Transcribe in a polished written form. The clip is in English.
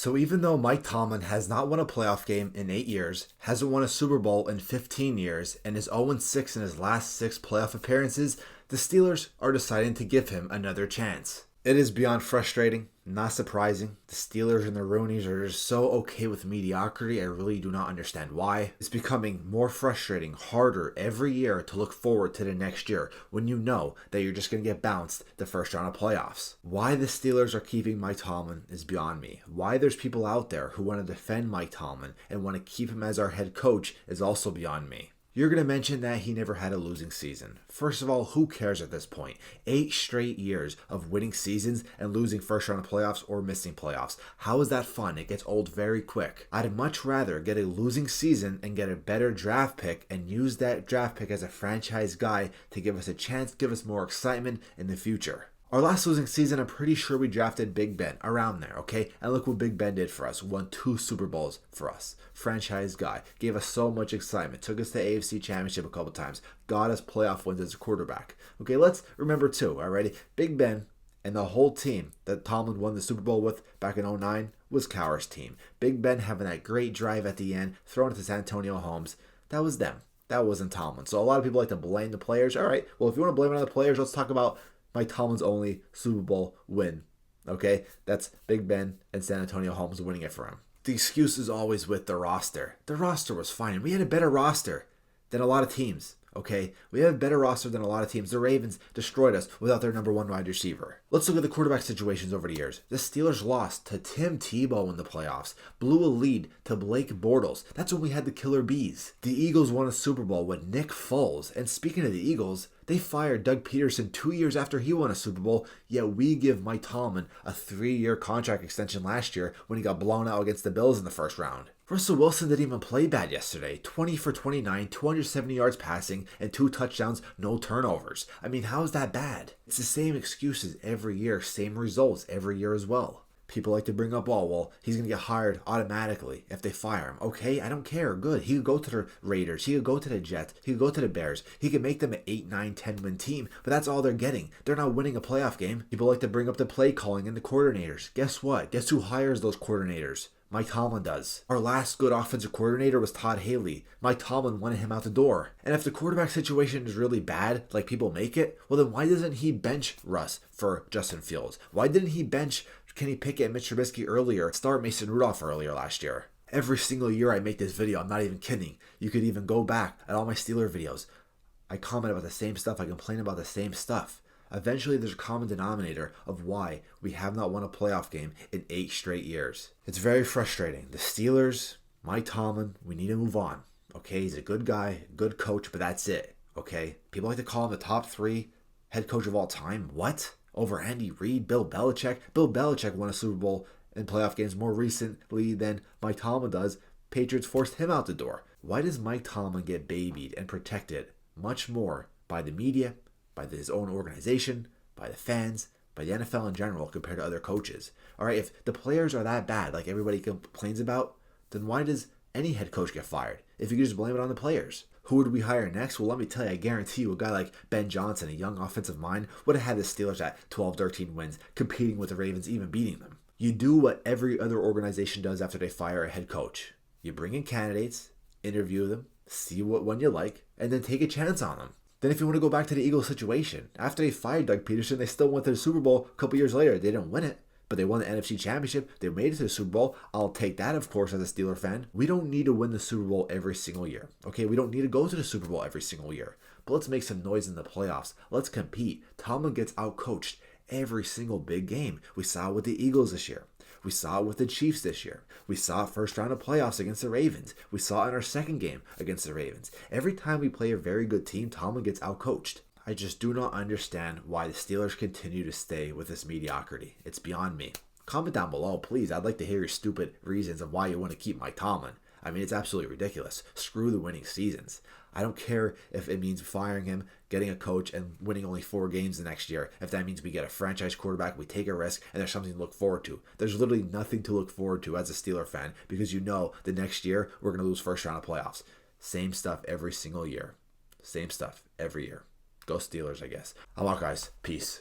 So even though Mike Tomlin has not won a playoff game in 8 years, hasn't won a Super Bowl in 15 years, and is 0-6 in his last 6 playoff appearances, the Steelers are deciding to give him another chance. It is beyond frustrating, not surprising. The Steelers and the Roonies are just so okay with mediocrity, I really do not understand why. It's becoming more frustrating, harder every year to look forward to the next year when you know that you're just going to get bounced the first round of playoffs. Why the Steelers are keeping Mike Tomlin is beyond me. Why there's people out there who want to defend Mike Tomlin and want to keep him as our head coach is also beyond me. You're going to mention that he never had a losing season. First of all, who cares at this point? 8 straight years of winning seasons and losing first round of playoffs or missing playoffs. How is that fun? It gets old very quick. I'd much rather get a losing season and get a better draft pick and use that draft pick as a franchise guy to give us a chance, give us more excitement in the future. Our last losing season, I'm pretty sure we drafted Big Ben, around there, okay? And look what Big Ben did for us. Won 2 Super Bowls for us. Franchise guy. Gave us so much excitement. Took us to the AFC Championship a couple times. Got us playoff wins as a quarterback. Okay, let's remember too, alrighty? Big Ben and the whole team that Tomlin won the Super Bowl with back in 2009 was Cowher's team. Big Ben having that great drive at the end, throwing it to Santonio Holmes. That was them. That wasn't Tomlin. So a lot of people like to blame the players. Alright, well, if you want to blame it on the players, let's talk about Mike Tomlin's only Super Bowl win. Okay? That's Big Ben and San Antonio Holmes winning it for him. The excuse is always with the roster. The roster was fine. We had a better roster than a lot of teams. Okay? We have a better roster than a lot of teams. The Ravens destroyed us without their number 1 wide receiver. Let's look at the quarterback situations over the years. The Steelers lost to Tim Tebow in the playoffs. Blew a lead to Blake Bortles. That's when we had the killer bees. The Eagles won a Super Bowl with Nick Foles. And speaking of the Eagles, they fired Doug Peterson 2 years after he won a Super Bowl, yet we give Mike Tomlin a 3-year contract extension last year when he got blown out against the Bills in the first round. Russell Wilson didn't even play bad yesterday. 20 for 29, 270 yards passing, and 2 touchdowns, no turnovers. I mean, how is that bad? It's the same excuses every year, same results every year as well. People like to bring up, oh, well, he's going to get hired automatically if they fire him. Okay, I don't care. Good. He could go to the Raiders. He could go to the Jets. He could go to the Bears. He could make them an 8, 9, 10 win team, but that's all they're getting. They're not winning a playoff game. People like to bring up the play calling and the coordinators. Guess what? Guess who hires those coordinators? Mike Tomlin does. Our last good offensive coordinator was Todd Haley. Mike Tomlin wanted him out the door. And if the quarterback situation is really bad, like people make it, well then why doesn't he bench Russ for Justin Fields? Why didn't he bench Kenny Pickett and Mitch Trubisky earlier, start Mason Rudolph earlier last year? Every single year I make this video, I'm not even kidding. You could even go back at all my Steeler videos. I comment about the same stuff, I complain about the same stuff. Eventually, there's a common denominator of why we have not won a playoff game in 8 straight years. It's very frustrating. The Steelers, Mike Tomlin, we need to move on. Okay, he's a good guy, good coach, but that's it. Okay, people like to call him the top 3 head coach of all time. What? Over Andy Reid, Bill Belichick? Bill Belichick won a Super Bowl in playoff games more recently than Mike Tomlin does. Patriots forced him out the door. Why does Mike Tomlin get babied and protected much more by the media, by his own organization, by the fans, by the NFL in general compared to other coaches? Alright, if the players are that bad, like everybody complains about, then why does any head coach get fired? If you could just blame it on the players. Who would we hire next? Well, let me tell you, I guarantee you a guy like Ben Johnson, a young offensive mind, would have had the Steelers at 12, 13 wins, competing with the Ravens, even beating them. You do what every other organization does after they fire a head coach. You bring in candidates, interview them, see what one you like, and then take a chance on them. Then if you want to go back to the Eagles situation, after they fired Doug Peterson, they still went to the Super Bowl a couple years later. They didn't win it, but they won the NFC Championship. They made it to the Super Bowl. I'll take that, of course, as a Steeler fan. We don't need to win the Super Bowl every single year. Okay, we don't need to go to the Super Bowl every single year. But let's make some noise in the playoffs. Let's compete. Tomlin gets outcoached every single big game. We saw it with the Eagles this year. We saw it with the Chiefs this year. We saw it first round of playoffs against the Ravens. We saw it in our second game against the Ravens. Every time we play a very good team, Tomlin gets outcoached. I just do not understand why the Steelers continue to stay with this mediocrity. It's beyond me. Comment down below, please. I'd like to hear your stupid reasons of why you want to keep Mike Tomlin. I mean, it's absolutely ridiculous. Screw the winning seasons. I don't care if it means firing him, getting a coach, and winning only 4 games the next year. If that means we get a franchise quarterback, we take a risk, and there's something to look forward to. There's literally nothing to look forward to as a Steeler fan because you know the next year we're going to lose first round of playoffs. Same stuff every single year. Same stuff every year. Go Steelers, I guess. I'm out, guys. Peace.